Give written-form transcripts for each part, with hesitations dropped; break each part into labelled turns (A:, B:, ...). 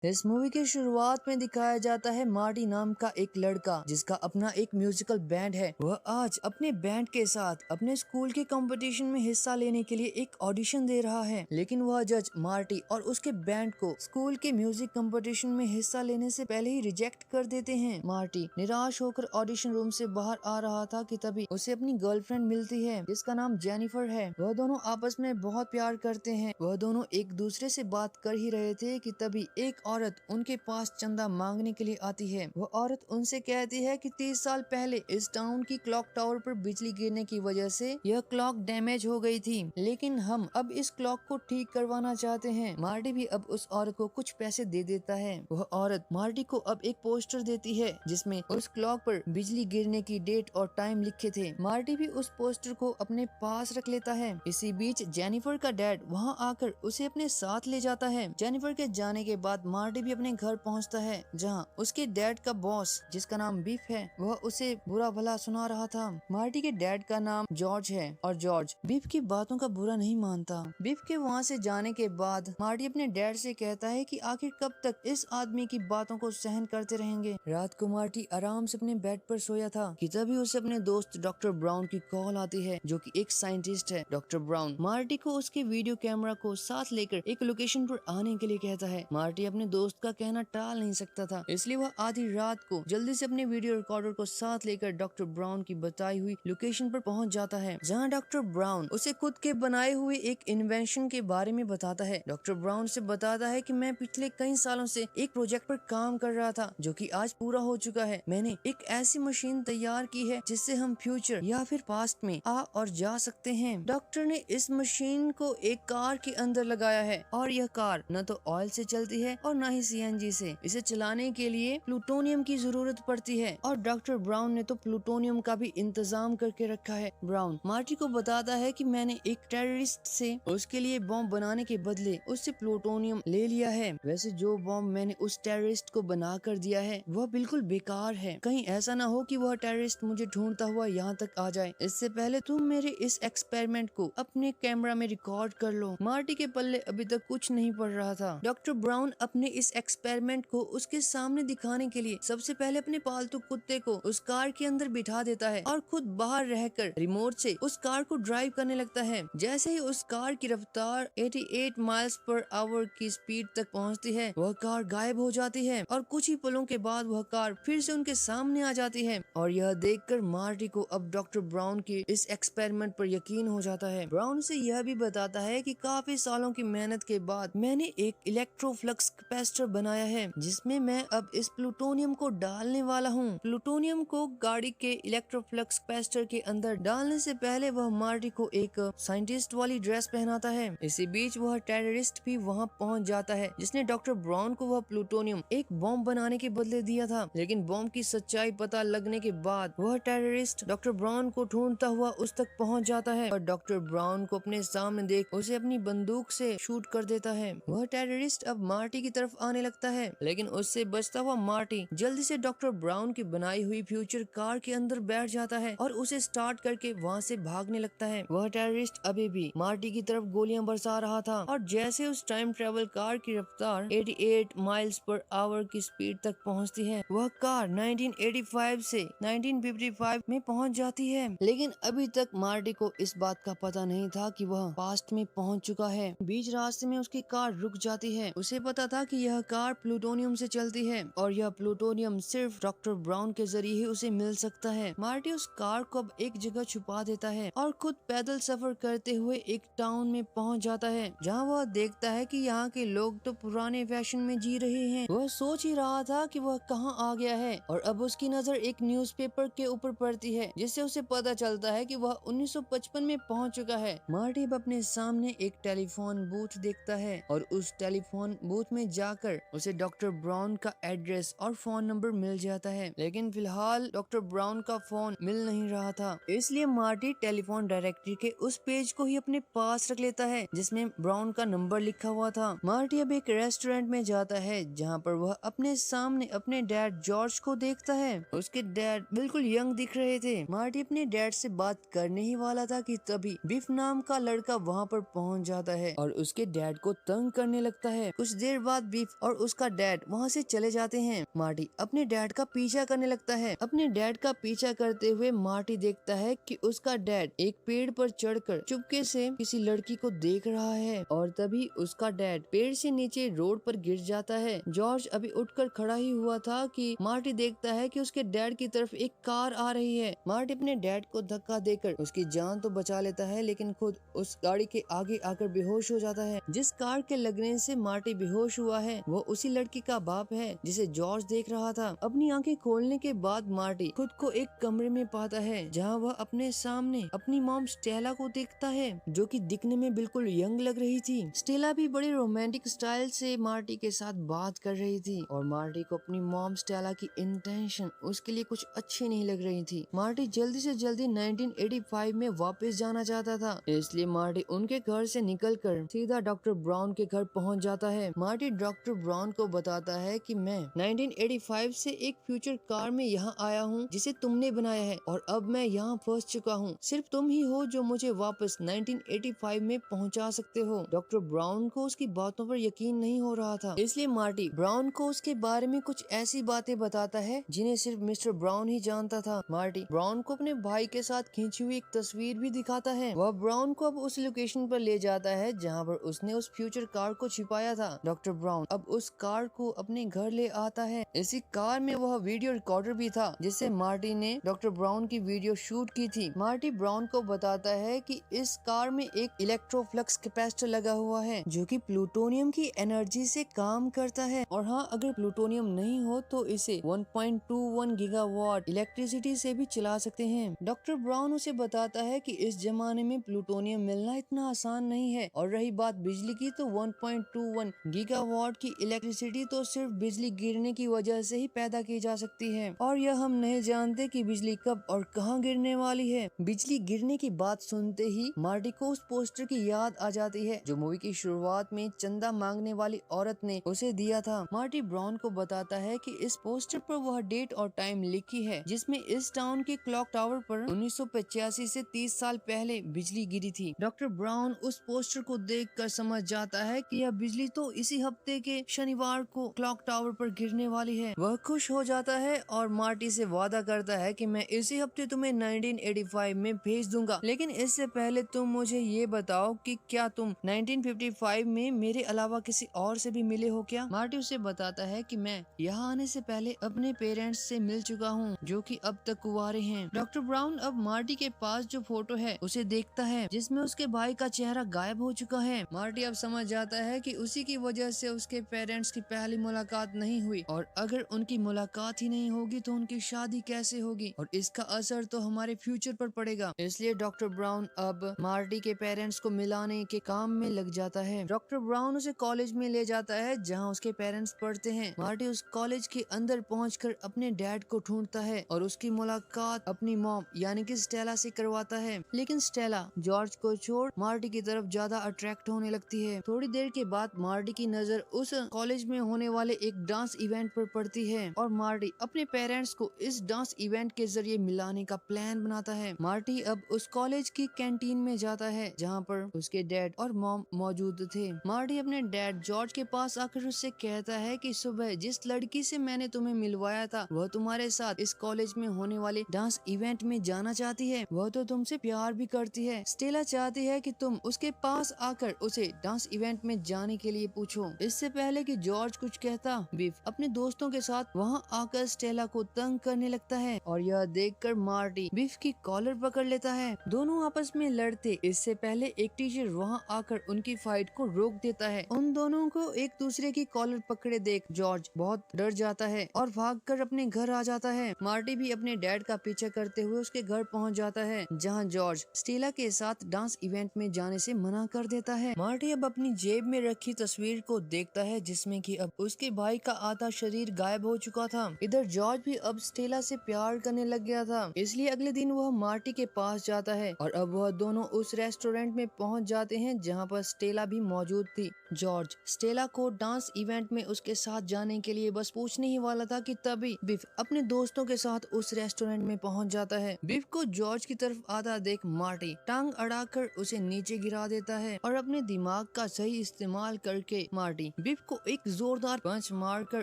A: इस मूवी की शुरुआत में दिखाया जाता है मार्टी नाम का एक लड़का जिसका अपना एक म्यूजिकल बैंड है। वह आज अपने बैंड के साथ अपने स्कूल के कंपटीशन में हिस्सा लेने के लिए एक ऑडिशन दे रहा है, लेकिन वह जज मार्टी और उसके बैंड को स्कूल के म्यूजिक कंपटीशन में हिस्सा लेने से पहले ही रिजेक्ट कर देते हैं। मार्टी निराश होकर ऑडिशन रूम से बाहर आ रहा था कि तभी उसे अपनी गर्लफ्रेंड मिलती है जिसका नाम जेनिफर है। वह दोनों आपस में बहुत प्यार करते हैं। वह दोनों एक दूसरे से बात कर ही रहे थे कि तभी एक औरत उनके पास चंदा मांगने के लिए आती है। वह औरत उनसे कहती है कि 30 साल पहले इस टाउन की क्लॉक टावर पर बिजली गिरने की वजह से यह क्लॉक डैमेज हो गई थी, लेकिन हम अब इस क्लॉक को ठीक करवाना चाहते हैं। मार्टी भी अब उस औरत को कुछ पैसे दे देता है। वह औरत मार्टी को अब एक पोस्टर देती है जिसमें उस क्लॉक पर बिजली गिरने की डेट और टाइम लिखे थे। मार्टी भी उस पोस्टर को अपने पास रख लेता है। इसी बीच जेनिफर का डैड वहाँ आकर उसे अपने साथ ले जाता है। जेनिफर के जाने के बाद मार्टी भी अपने घर पहुँचता है जहाँ उसके डैड का बॉस जिसका नाम बीफ है वह उसे बुरा भला सुना रहा था। मार्टी के डैड का नाम जॉर्ज है और जॉर्ज बीफ की बातों का बुरा नहीं मानता। बीफ के वहाँ से जाने के बाद मार्टी अपने डैड से कहता है कि आखिर कब तक इस आदमी की बातों को सहन करते रहेंगे। रात को मार्टी आराम से अपने बेड पर सोया था कि तभी उसे अपने दोस्त डॉक्टर ब्राउन की कॉल आती है जो कि एक साइंटिस्ट है। डॉक्टर ब्राउन मार्टी को उसके वीडियो कैमरा को साथ लेकर एक लोकेशन पर आने के लिए कहता है। मार्टी अपने दोस्त का कहना टाल नहीं सकता था, इसलिए वह आधी रात को जल्दी से अपने वीडियो रिकॉर्डर को साथ लेकर डॉक्टर ब्राउन की बताई हुई लोकेशन पर पहुंच जाता है, जहां डॉक्टर ब्राउन उसे खुद के बनाए हुए एक इन्वेंशन के बारे में बताता है। डॉक्टर ब्राउन से बताता है कि मैं पिछले कई सालों से एक प्रोजेक्ट पर काम कर रहा था जो कि आज पूरा हो चुका है। मैंने एक ऐसी मशीन तैयार की है जिससे हम फ्यूचर या फिर पास्ट में आ और जा सकते हैं। डॉक्टर ने इस मशीन को एक कार के अंदर लगाया है और यह कार न तो ऑयल से चलती है और न ही सीएनजी से। इसे चलाने के लिए प्लूटोनियम की जरूरत पड़ती है और डॉक्टर ब्राउन ने तो प्लूटोनियम का भी इंतजाम करके रखा है। ब्राउन मार्टी को बताता है कि मैंने एक टेररिस्ट से उसके लिए बॉम्ब बनाने के बदले उससे प्लूटोनियम ले लिया है। वैसे जो बॉम्ब मैंने उस टेररिस्ट को बना कर दिया है वह बिल्कुल बेकार है। कहीं ऐसा ना हो कि वह टेररिस्ट मुझे ढूंढता हुआ यहाँ तक आ जाए। इससे पहले तुम मेरे इस एक्सपेरिमेंट को अपने कैमरा में रिकॉर्ड कर लो। मार्टी के पल्ले अभी तक कुछ नहीं पड़ रहा था। डॉक्टर ब्राउन अपने इस एक्सपेरिमेंट को उसके सामने दिखाने के लिए सबसे पहले अपने पालतू कुत्ते को उस कार के अंदर बिठा देता है और खुद बाहर रहकर रिमोट से उस कार को ड्राइव करने लगता है। जैसे ही उस कार की रफ्तार 88 माइल्स पर आवर की स्पीड तक पहुंचती है वह कार गायब हो जाती है और कुछ ही पलों के बाद वह कार फिर से उनके सामने आ जाती है। और यह देखकर मार्टी को अब डॉक्टर ब्राउन के इस एक्सपेरिमेंट पर यकीन हो जाता है। ब्राउन से यह भी बताता है कि काफी सालों की मेहनत के बाद मैंने एक इलेक्ट्रोफ्लक्स कैपेसिटर बनाया है जिसमें मैं अब इस प्लूटोनियम को डालने वाला हूँ। प्लूटोनियम को गाड़ी के इलेक्ट्रोफ्लक्स कैपेसिटर के अंदर डालने से पहले वह मार्टी को एक साइंटिस्ट वाली ड्रेस पहनाता है। इसी बीच वह टेररिस्ट भी वहाँ पहुँच जाता है जिसने डॉक्टर ब्राउन को वह प्लूटोनियम एक बॉम्ब बनाने के बदले दिया था, लेकिन बॉम्ब की सच्चाई पता लगने के बाद वह टेररिस्ट डॉक्टर ब्राउन को ढूंढता हुआ उस तक पहुँच जाता है और डॉक्टर ब्राउन को अपने सामने देख उसे अपनी बंदूक से शूट कर देता है। वह टेररिस्ट अब मार्टी की तरफ आने लगता है, लेकिन उससे बचता हुआ मार्टी जल्दी से डॉक्टर ब्राउन की बनाई हुई फ्यूचर कार के अंदर बैठ जाता है और उसे स्टार्ट करके वहाँ से भागने लगता है। वह टेररिस्ट अभी भी मार्टी की तरफ गोलियां बरसा रहा था और जैसे उस टाइम ट्रेवल कार की रफ्तार 88 माइल्स पर आवर की स्पीड तक पहुँचती है वह कार 1985 से 1955 में पहुँच जाती है। लेकिन अभी तक मार्टी को इस बात का पता नहीं था कि वह पास्ट में पहुँच चुका है। बीच रास्ते में उसकी कार रुक जाती है। उसे पता था कि यह कार प्लूटोनियम से चलती है और यह प्लूटोनियम सिर्फ डॉक्टर ब्राउन के जरिए ही उसे मिल सकता है। मार्टी उस कार को अब एक जगह छुपा देता है और खुद पैदल सफर करते हुए एक टाउन में पहुंच जाता है जहां वह देखता है कि यहाँ के लोग तो पुराने फैशन में जी रहे हैं। वह सोच ही रहा था कि वह कहाँ आ गया है और अब उसकी नजर एक न्यूज़पेपर के ऊपर पड़ती है जिससे उसे पता चलता है कि वह 1955 में पहुंच चुका है। मार्टी अब अपने सामने एक टेलीफोन बूथ देखता है और उस टेलीफोन बूथ में जाकर उसे डॉक्टर ब्राउन का एड्रेस और फोन नंबर मिल जाता है, लेकिन फिलहाल डॉक्टर ब्राउन का फोन मिल नहीं रहा था। इसलिए मार्टी टेलीफोन डायरेक्टरी के उस पेज को ही अपने पास रख लेता है जिसमें ब्राउन का नंबर लिखा हुआ था। मार्टी अब एक रेस्टोरेंट में जाता है जहाँ पर वह अपने सामने अपने डैड जॉर्ज को देखता है। उसके डैड बिल्कुल यंग दिख रहे थे। मार्टी अपने डैड से बात करने ही वाला था कि तभी बिफ नाम का लड़का वहाँ पर पहुँच जाता है और उसके डैड को तंग करने लगता है। कुछ देर बाद बिफ और उसका डैड वहाँ से चले जाते हैं। मार्टी अपने डैड का पीछा करने लगता है। अपने डैड का पीछा करते हुए मार्टी देखता है कि उसका डैड एक पेड़ पर चढ़कर चुपके से किसी लड़की को देख रहा है और तभी उसका डैड पेड़ से नीचे रोड पर गिर जाता है। जॉर्ज अभी उठकर खड़ा ही हुआ था कि मार्टी देखता है कि उसके डैड की तरफ एक कार आ रही है। मार्टी अपने डैड को धक्का देकर उसकी जान तो बचा लेता है, लेकिन खुद उस गाड़ी के आगे आकर बेहोश हो जाता है। जिस कार के लगने से मार्टी बेहोश हुआ है वो उसी लड़की का बाप है जिसे जॉर्ज देख रहा था। अपनी आंखें खोलने के बाद मार्टी खुद को एक कमरे में पाता है जहाँ वह अपने सामने अपनी मॉम स्टेला को देखता है, जो कि दिखने में बिल्कुल यंग लग रही थी। स्टेला भी बड़ी रोमांटिक स्टाइल से मार्टी के साथ बात कर रही थी और मार्टी को अपनी मॉम स्टेला की इंटेंशन उसके लिए कुछ अच्छी नहीं लग रही थी। मार्टी जल्दी से जल्दी 1985 में वापस जाना चाहता था, इसलिए मार्टी उनके घर से निकलकर सीधा डॉक्टर ब्राउन के घर पहुंच जाता है। मार्टी डॉक्टर ब्राउन को बताता है कि मैं 1985 से एक फ्यूचर कार में यहाँ आया हूँ जिसे तुमने बनाया है और अब मैं यहाँ फंस चुका हूँ। सिर्फ तुम ही हो जो मुझे वापस 1985 में पहुँचा सकते हो। डॉक्टर ब्राउन को उसकी बातों पर यकीन नहीं हो रहा था, इसलिए मार्टी ब्राउन को उसके बारे में कुछ ऐसी बातें बताता है जिन्हें सिर्फ मिस्टर ब्राउन ही जानता था। मार्टी ब्राउन को अपने भाई के साथ खींची हुई एक तस्वीर भी दिखाता है। वह ब्राउन को अब उस लोकेशन पर ले जाता है जहाँ पर उसने उस फ्यूचर कार को छिपाया था। डॉक्टर ब्राउन अब उस कार को अपने घर ले आता है। इसी कार में वह वीडियो रिकॉर्डर भी था जिससे मार्टी ने डॉक्टर ब्राउन की वीडियो शूट की थी। मार्टी ब्राउन को बताता है कि इस कार में एक इलेक्ट्रोफ्लक्स कैपेसिटर लगा हुआ है जो कि प्लूटोनियम की एनर्जी से काम करता है और हाँ, अगर प्लूटोनियम नहीं हो तो इसे 1.21 गीगावाट इलेक्ट्रिसिटी से भी चला सकते हैं। डॉक्टर ब्राउन उसे बताता है कि इस जमाने में प्लूटोनियम मिलना इतना आसान नहीं है और रही बात बिजली की तो 1.21 गीगावाट की इलेक्ट्रिसिटी तो सिर्फ बिजली गिरने की वजह से ही पैदा की जा सकती है और यह हम नहीं जानते कि बिजली कब और कहां गिरने वाली है। बिजली गिरने की बात सुनते ही मार्टी को उस पोस्टर की याद आ जाती है जो मूवी की शुरुआत में चंदा मांगने वाली औरत ने उसे दिया था। मार्टी ब्राउन को बताता है कि इस पोस्टर पर वह डेट और टाइम लिखी है जिसमें इस टाउन के क्लॉक टावर पर 1985 से 30 साल पहले बिजली गिरी थी। डॉक्टर ब्राउन उस पोस्टर को देखकर समझ जाता है कि यह बिजली तो इसी हफ्ते के शनिवार को क्लॉक टावर पर गिरने वाली है। वह खुश हो जाता है और मार्टी से वादा करता है कि मैं इसी हफ्ते तुम्हें 1985 में भेज दूंगा, लेकिन इससे पहले तुम मुझे ये बताओ कि क्या तुम 1955 में मेरे अलावा किसी और से भी मिले हो क्या? मार्टी उसे बताता है कि मैं यहाँ आने से पहले अपने पेरेंट्स से मिल चुका हूँ जो कि अब तक कुंवारे हैं। डॉक्टर ब्राउन अब मार्टी के पास जो फोटो है उसे देखता है जिसमें उसके भाई का चेहरा गायब हो चुका है। मार्टी अब समझ जाता है कि उसी की वजह से उसके पेरेंट्स की पहली मुलाकात नहीं हुई और अगर उनकी मुलाकात ही नहीं होगी तो उनकी शादी कैसे होगी और इसका असर तो हमारे फ्यूचर पर पड़ेगा। इसलिए डॉक्टर ब्राउन अब मार्टी के पेरेंट्स को मिलाने के काम में लग जाता है। डॉक्टर ब्राउन उसे कॉलेज में ले जाता है जहाँ उसके पेरेंट्स पढ़ते हैं। मार्टी उस कॉलेज के अंदर पहुंचकर अपने डैड को ढूंढता है और उसकी मुलाकात अपनी मॉम यानी कि स्टेला से करवाता है, लेकिन स्टेला जॉर्ज को छोड़ मार्टी की तरफ ज्यादा अट्रैक्ट होने लगती है। थोड़ी देर के बाद मार्टी की नजर उस कॉलेज में होने वाले एक डांस इवेंट पर पड़ती है और मार्टी अपने पेरेंट्स को इस डांस इवेंट के जरिए मिलाने का प्लान बनाता है। मार्टी अब उस कॉलेज की कैंटीन में जाता है जहाँ पर उसके डैड और मॉम मौजूद थे। मार्टी अपने डैड जॉर्ज के पास आकर उससे कहता है कि सुबह जिस लड़की से मैंने तुम्हें मिलवाया था वह तुम्हारे साथ इस कॉलेज में होने वाले डांस इवेंट में जाना चाहती है। वह तो तुमसे प्यार भी करती है। स्टेला चाहती है कि तुम उसके पास आकर उसे डांस इवेंट में जाने के लिए पूछो। इससे पहले कि जॉर्ज कुछ कहता, बिफ अपने दोस्तों के साथ वहाँ आकर स्टेला को तंग करने लगता है और यह देखकर मार्टी बिफ की कॉलर पकड़ लेता है। दोनों आपस में लड़ते इससे पहले एक टीचर वहाँ आकर उनकी फाइट को रोक देता है। उन दोनों को एक दूसरे की कॉलर पकड़े देख जॉर्ज बहुत डर जाता है और भागकर अपने घर आ जाता है। मार्टी भी अपने डैड का पीछा करते हुए उसके घर पहुंच जाता है जहां जॉर्ज स्टेला के साथ डांस इवेंट में जाने से मना कर देता है। मार्टी अब अपनी जेब में रखी तस्वीर को देखता है जिसमें कि अब उसके भाई का आधा शरीर गायब हो चुका था। इधर जॉर्ज भी अब स्टेला से प्यार करने लग गया था, इसलिए अगले दिन वह मार्टी के पास जाता है और अब वह दोनों उस रेस्टोरेंट में पहुंच जाते हैं जहां पर स्टेला भी मौजूद थी। जॉर्ज स्टेला को डांस इवेंट में उसके साथ जाने के लिए बस पूछने ही वाला था कि तभी बिफ अपने दोस्तों के साथ उस रेस्टोरेंट में पहुंच जाता है। बिफ को जॉर्ज की तरफ आता देख मार्टी टांग अड़ाकर उसे नीचे गिरा देता है और अपने दिमाग का सही इस्तेमाल करके मार्टी बिफ को एक जोरदार पंच मारकर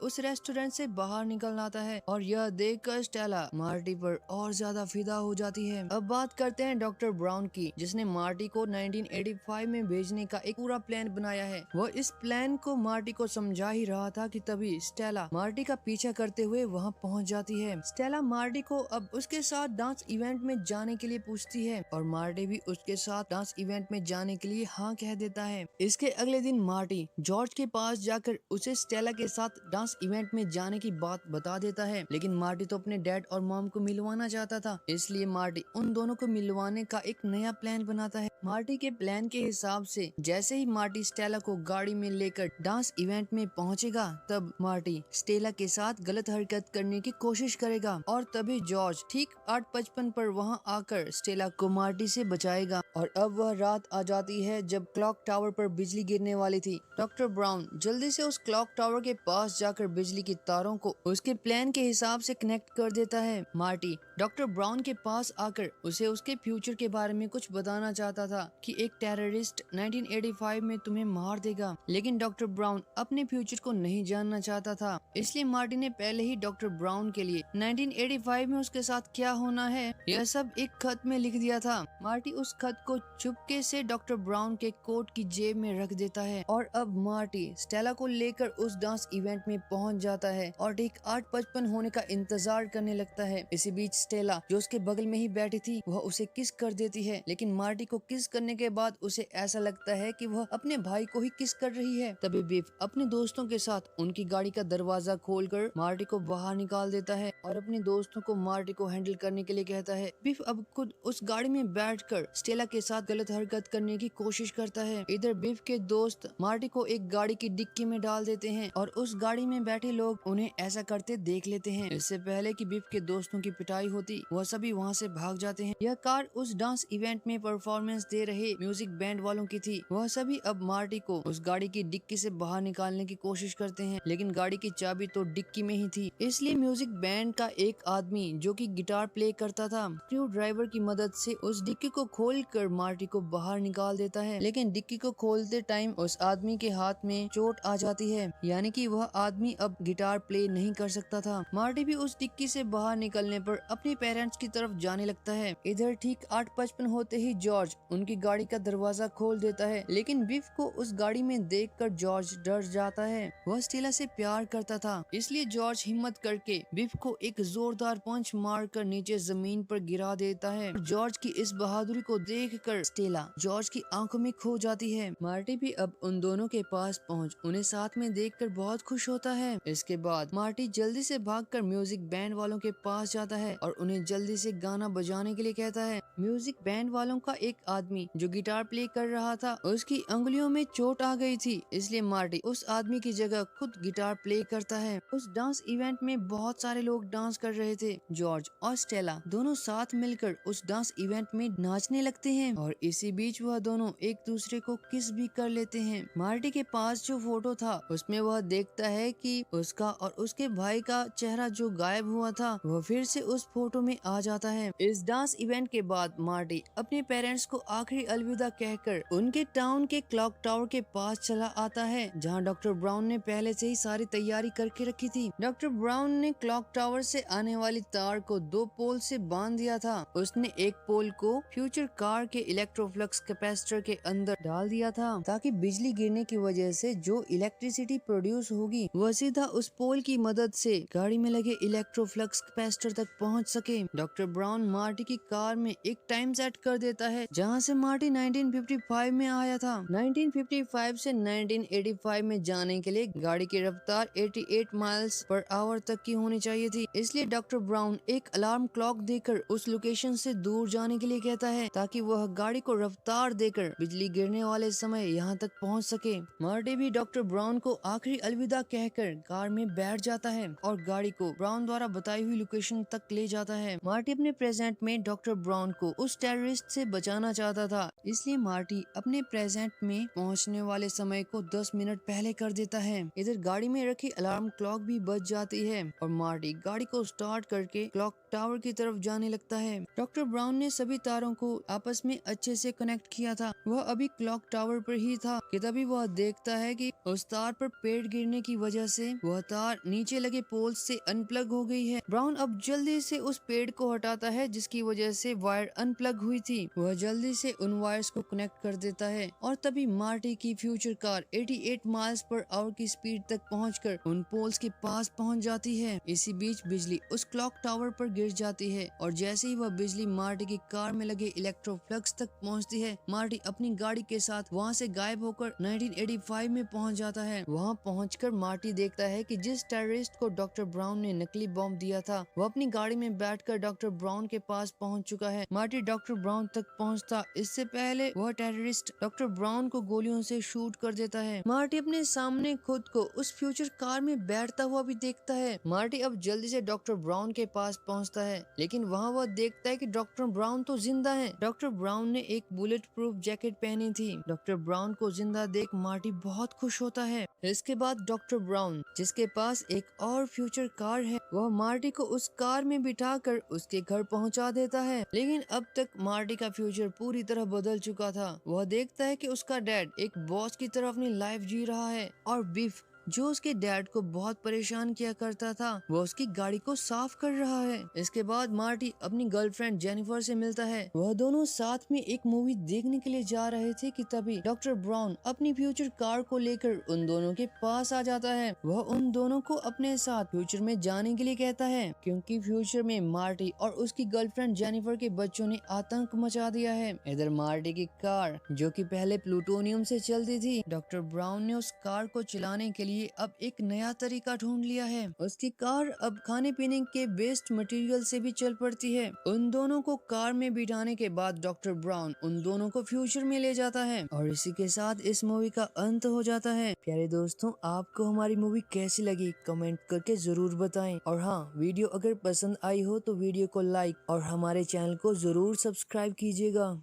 A: उस रेस्टोरेंट से बाहर निकल आता है और यह देखकर स्टेला मार्टी पर और ज्यादा फिदा हो जाती है। अब बात करते हैं डॉक्टर ब्राउन की, जिसने मार्टी को 1985 में भेजने का एक पूरा प्लान बनाया है। वह इस प्लान को मार्टी को समझा ही रहा था कि तभी स्टेला मार्टी का पीछा करते हुए वहां पहुंच जाती है। स्टेला मार्टी को अब उसके साथ डांस इवेंट में जाने के लिए पूछती है और मार्टी भी उसके साथ डांस इवेंट में जाने के लिए हाँ कह देता है। इसके अगले दिन मार्टी जॉर्ज के पास जाकर उसे स्टेला के साथ डांस इवेंट में जाने की बात बता देता है, लेकिन मार्टी तो अपने डैड और मॉम को मिलवाना चाहता था, इसलिए मार्टी उन दोनों को मिलवाने का एक नया प्लान बनाता है। मार्टी के प्लान के हिसाब से जैसे ही मार्टी स्टेला को गाड़ी में लेकर डांस इवेंट में पहुंचेगा, तब मार्टी स्टेला के साथ गलत हरकत करने की कोशिश करेगा और तभी जॉर्ज ठीक 8:55 पर वहां आकर स्टेला को मार्टी से बचाएगा। और अब वह रात आ जाती है जब क्लॉक टावर पर बिजली गिरने वाली थी। डॉक्टर ब्राउन जल्दी से उस क्लॉक टावर के पास जाकर बिजली की तारों को उसके प्लान के हिसाब से कनेक्ट कर देता है। मार्टी डॉक्टर ब्राउन के पास आकर उसे उसके फ्यूचर के बारे में कुछ बताना चाहता था कि एक टेररिस्ट 1985 में तुम्हें मार देगा, लेकिन डॉक्टर ब्राउन अपने फ्यूचर को नहीं जानना चाहता था, इसलिए मार्टी ने पहले ही डॉक्टर ब्राउन के लिए 1985 में उसके साथ क्या होना है यह सब एक खत में लिख दिया था। मार्टी उस खत को चुपके से डॉक्टर ब्राउन के कोट की जेब में रख देता है और अब मार्टी स्टेला को लेकर उस डांस इवेंट में पहुंच जाता है और ठीक 8:55 होने का इंतजार करने लगता है। इसी बीच स्टेला जो उसके बगल में ही बैठी थी वह उसे किस कर देती है, लेकिन मार्टी को किस करने के बाद उसे ऐसा लगता है कि वह अपने भाई को ही किस कर रही है। तभी बिफ अपने दोस्तों के साथ उनकी गाड़ी का दरवाजा खोलकर मार्टी को बाहर निकाल देता है और अपने दोस्तों को मार्टी को हैंडल करने के लिए कहता है। बिफ अब खुद उस गाड़ी में बैठकर स्टेला के साथ गलत हरकत करने की कोशिश करता है। इधर बिफ के दोस्त मार्टी को एक गाड़ी की डिक्की में डाल देते हैं और उस गाड़ी में बैठे लोग उन्हें ऐसा करते देख लेते हैं। इससे पहले कि बिफ के दोस्तों की पिटाई होती वह सभी वहां से भाग जाते हैं। यह कार उस डांस इवेंट में परफॉर्मेंस दे रहे म्यूजिक बैंड वालों की थी। वह सभी अब मार्टी को उस गाड़ी की डिक्की से बाहर निकालने की कोशिश करते हैं, लेकिन गाड़ी की चाबी तो डिक्की में ही थी। इसलिए म्यूजिक बैंड का एक आदमी जो कि गिटार प्ले करता था, स्क्रू ड्राइवर की मदद से उस डिक्की को खोलकर मार्टी को बाहर निकाल देता है, लेकिन डिक्की को खोलते टाइम उस आदमी के हाथ में चोट आ जाती है, यानी कि वह आदमी अब गिटार प्ले नहीं कर सकता था। मार्टी भी उस डिक्की से बाहर निकलने पर अपने पेरेंट्स की तरफ जाने लगता है। इधर ठीक 8:55 होते ही जॉर्ज उनकी गाड़ी का दरवाजा खोल देता है, लेकिन बिफ को उस गाड़ी में देखकर जॉर्ज डर जाता है। वह स्टेला से प्यार करता था, इसलिए जॉर्ज हिम्मत करके बिफ को एक जोरदार पंच मारकर नीचे जमीन पर गिरा देता है। जॉर्ज की इस बहादुरी को देखकर स्टेला जॉर्ज की आंखों में खो जाती है। मार्टी भी अब उन दोनों के पास पहुंच उन्हें साथ में देखकर बहुत खुश होता है। इसके बाद मार्टी जल्दी से भागकर म्यूजिक बैंड वालों के पास जाता है और उन्हें जल्दी से गाना बजाने के लिए कहता है। म्यूजिक बैंड वालों का एक आदमी जो गिटार प्ले कर रहा था उसकी अंगुलियों में चोट आ गई थी, इसलिए मार्टी उस आदमी की जगह खुद गिटार प्ले करता है। उस डांस इवेंट में बहुत सारे लोग डांस कर रहे थे। जॉर्ज और स्टेला दोनों साथ मिलकर उस डांस इवेंट में नाचने लगते हैं और इसी बीच वह दोनों एक दूसरे को किस भी कर लेते हैं। मार्टी के पास जो फोटो था उसमें वह देखता है कि उसका और उसके भाई का चेहरा जो गायब हुआ था वह फिर से उस फोटो में आ जाता है। इस डांस इवेंट के बाद मार्टी अपने पेरेंट्स को आखिरी अलविदा कहकर उनके टाउन के क्लॉक टावर के पास चला आता है, जहां डॉक्टर ब्राउन ने पहले से ही सारी तैयारी करके रखी थी। डॉक्टर ब्राउन ने क्लॉक टावर से आने वाली तार को 2 पोल से बांध दिया था। उसने एक पोल को फ्यूचर कार के इलेक्ट्रोफ्लक्स कैपेसिटर के अंदर डाल दिया था, ताकि बिजली गिरने की वजह से जो इलेक्ट्रिसिटी प्रोड्यूस होगी वह सीधा उस पोल की मदद से गाड़ी में लगे इलेक्ट्रोफ्लक्स कैपेसिटर तक पहुंच सके। डॉक्टर ब्राउन मार्टी की कार में एक टाइम सेट कर देता है, जहां से मार्टी 1955 में आया था। 1955 से 1985 में जाने के लिए गाड़ी की रफ्तार 88 माइल्स पर आवर तक की होनी चाहिए थी, इसलिए डॉक्टर ब्राउन एक अलार्म क्लॉक देकर उस लोकेशन से दूर जाने के लिए कहता है, ताकि वह गाड़ी को रफ्तार देकर बिजली गिरने वाले समय यहाँ तक पहुँच सके। मार्टी भी डॉक्टर ब्राउन को आखिरी अलविदा कहकर कार में बैठ जाता है और गाड़ी को ब्राउन द्वारा बताई हुई लोकेशन तक ले जाता है। मार्टी अपने प्रेजेंट में डॉक्टर ब्राउन को उस टेररिस्ट से बचाना चाहता था, इसलिए मार्टी अपने प्रेजेंट में पहुंचने वाले समय को 10 मिनट पहले कर देता है। इधर गाड़ी में रखी अलार्म क्लॉक भी बज जाती है और मार्टी गाड़ी को स्टार्ट करके क्लॉक टावर की तरफ जाने लगता है। डॉक्टर ब्राउन ने सभी तारों को आपस में अच्छे से कनेक्ट किया था। वह अभी क्लॉक टावर पर ही था कि तभी वह देखता है है कि उस तार पर पेड़ गिरने की वजह से वह तार नीचे लगे पोल से अनप्लग हो गई है। ब्राउन अब जल्दी से उस पेड़ को हटाता है जिसकी वजह से वायर अनप्लग हुई थी। वह जल्दी से उन वायर्स को कनेक्ट कर देता है और तभी मार्टी की future car 88 miles per hour की स्पीड तक पहुंचकर उन पोल्स के पास पहुंच जाती है। इसी बीच बिजली उस क्लॉक टावर पर गिर जाती है और जैसे ही वह बिजली मार्टी की कार में लगे इलेक्ट्रोफ्लक्स तक पहुंचती है, मार्टी अपनी गाड़ी के साथ वहां से गायब होकर 1985 में पहुंच जाता है। वहां पहुंचकर मार्टी देखता है कि जिस टेररिस्ट को डॉक्टर ब्राउन ने नकली बॉम्ब दिया था वह अपनी गाड़ी में बैठकर डॉक्टर ब्राउन के पास पहुंच चुका है। मार्टी डॉक्टर ब्राउन तक पहुंचता इससे पहले वह टेररिस्ट डॉक्टर ब्राउन को गोलियों से शूट कर देता है। मार्टी अपने सामने खुद को उस फ्यूचर कार में बैठता हुआ भी देखता है। मार्टी अब जल्दी से डॉक्टर ब्राउन के पास पहुंचता है, लेकिन वहां वह देखता है कि डॉक्टर ब्राउन तो जिंदा है। डॉक्टर ब्राउन ने एक बुलेट प्रूफ जैकेट पहनी थी। डॉक्टर ब्राउन को जिंदा देख मार्टी बहुत खुश होता है। इसके बाद डॉक्टर ब्राउन, जिसके पास एक और फ्यूचर कार है, वह मार्टी को उस कार में बिठाकर उसके घर पहुंचा देता है। लेकिन अब तक मार्टी का फ्यूचर पूरी तरह बदल चुका था। वह देखता है कि उसका डैड एक बॉस की तरह अपनी लाइफ जी रहा है और बिफ, जो उसके डैड को बहुत परेशान किया करता था, वो उसकी गाड़ी को साफ कर रहा है। इसके बाद मार्टी अपनी गर्लफ्रेंड जेनिफर से मिलता है। वह दोनों साथ में एक मूवी देखने के लिए जा रहे थे कि तभी डॉक्टर ब्राउन अपनी फ्यूचर कार को लेकर उन दोनों के पास आ जाता है। वह उन दोनों को अपने साथ फ्यूचर में जाने के लिए कहता है क्योंकि फ्यूचर में मार्टी और उसकी गर्लफ्रेंड जेनिफर के बच्चों ने आतंक मचा दिया है। इधर मार्टी की कार, जो कि पहले प्लूटोनियम से चलती थी, डॉक्टर ब्राउन ने उस कार को चलाने के लिए अब एक नया तरीका ढूंढ लिया है। उसकी कार अब खाने पीने के वेस्ट मटेरियल से भी चल पड़ती है। उन दोनों को कार में बिठाने के बाद डॉक्टर ब्राउन उन दोनों को फ्यूचर में ले जाता है और इसी के साथ इस मूवी का अंत हो जाता है। प्यारे दोस्तों, आपको हमारी मूवी कैसी लगी कमेंट करके जरूर बताएं और हाँ, वीडियो अगर पसंद आई हो तो वीडियो को लाइक और हमारे चैनल को जरूर सब्सक्राइब कीजिएगा।